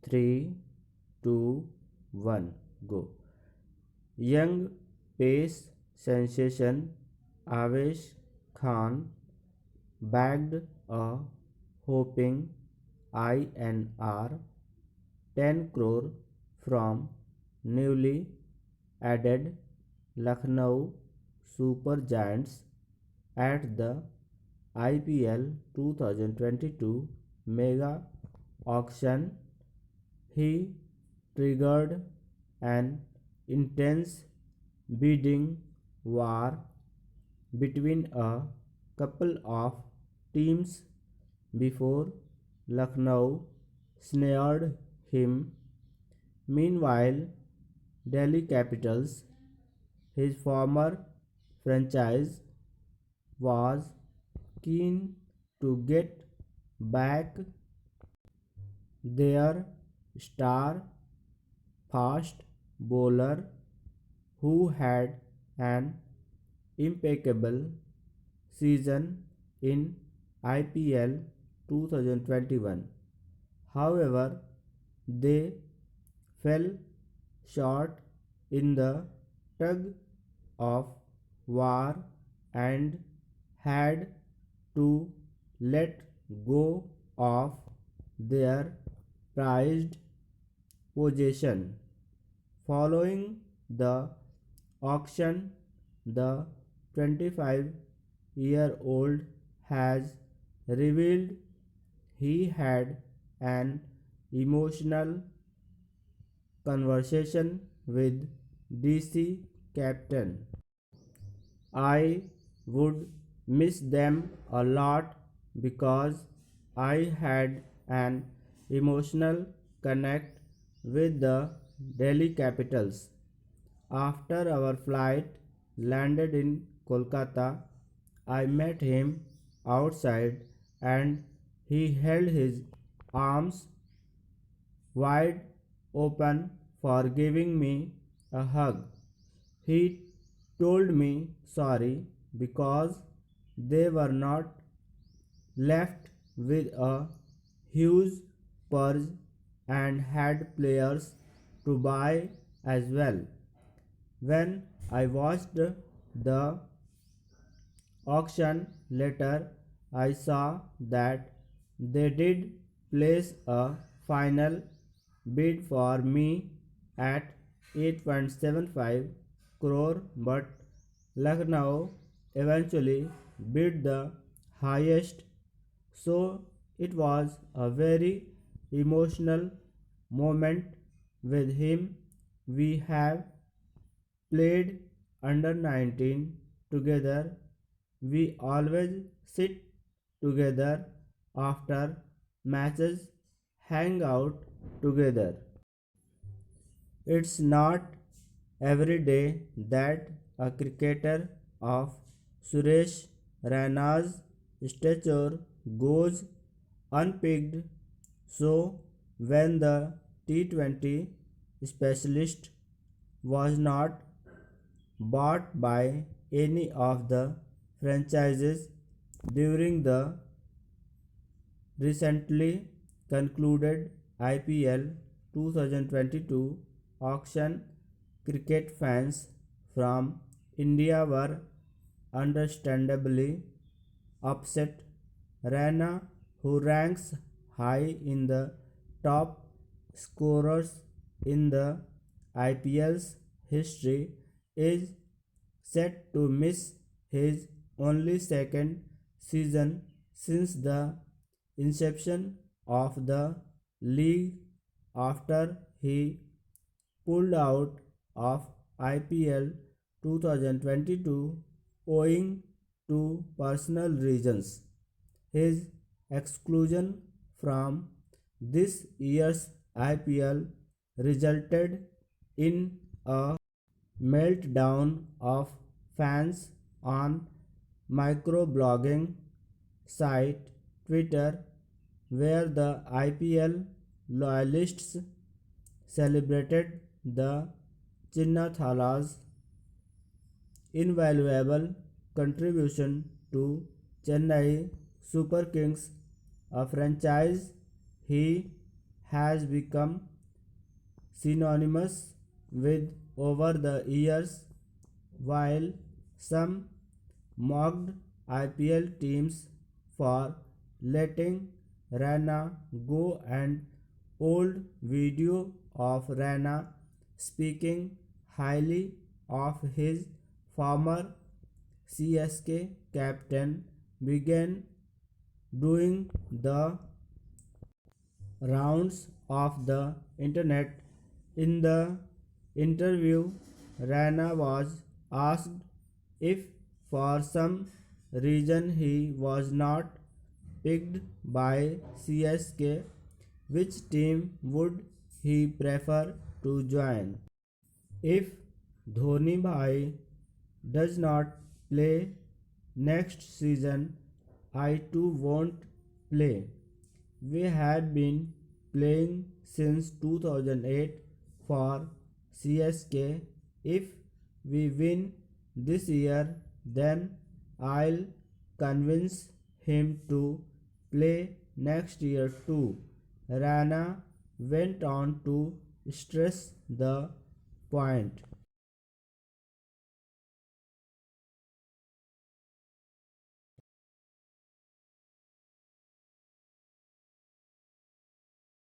3, 2, 1, go. Young pace sensation Avesh Khan bagged a whopping INR 10 crore from newly added Lucknow Super Giants at the IPL 2022 mega auction. He triggered an intense bidding war between a couple of teams before Lucknow snared him. Meanwhile, Delhi Capitals, his former franchise, was keen to get back their star fast bowler who had an impeccable season in IPL 2021. However, they fell short in the tug of war and had to let go of their prized possession. Following the auction, the 25-year-old has revealed he had an emotional conversation with DC captain. I would miss them a lot because I had an emotional connect with the Delhi Capitals. After our flight landed in Kolkata, I met him outside and he held his arms wide open for giving me a hug. He told me sorry because they were not left with a huge purse and had players to buy as well. When I watched the auction later, I saw that they did place a final bid for me at 8.75 crore, but Lucknow eventually bid the highest, so it was a very emotional moment with him. We have played under 19 together. We always sit together after matches, hang out together. It's not every day that a cricketer of Suresh Raina's stature goes unpicked. So, when the T20 specialist was not bought by any of the franchises during the recently concluded IPL 2022 auction, cricket fans from India were understandably upset. Raina, who ranks high in the top scorers in the IPL's history, is set to miss his only second season since the inception of the league after he pulled out of IPL 2022 owing to personal reasons. His exclusion from this year's IPL resulted in a meltdown of fans on microblogging site Twitter, where the IPL loyalists celebrated the Chinnathalas' invaluable contribution to Chennai Super Kings, a franchise he has become synonymous with over the years. While some mocked IPL teams for letting Raina go, and old video of Raina speaking highly of his former CSK captain began doing the rounds of the internet. In the interview, Rana was asked if for some reason he was not picked by CSK, which team would he prefer to join? If Dhoni Bhai does not play next season, I too won't play. We had been playing since 2008 for CSK. If we win this year, then I'll convince him to play next year too. Rana went on to stress the point.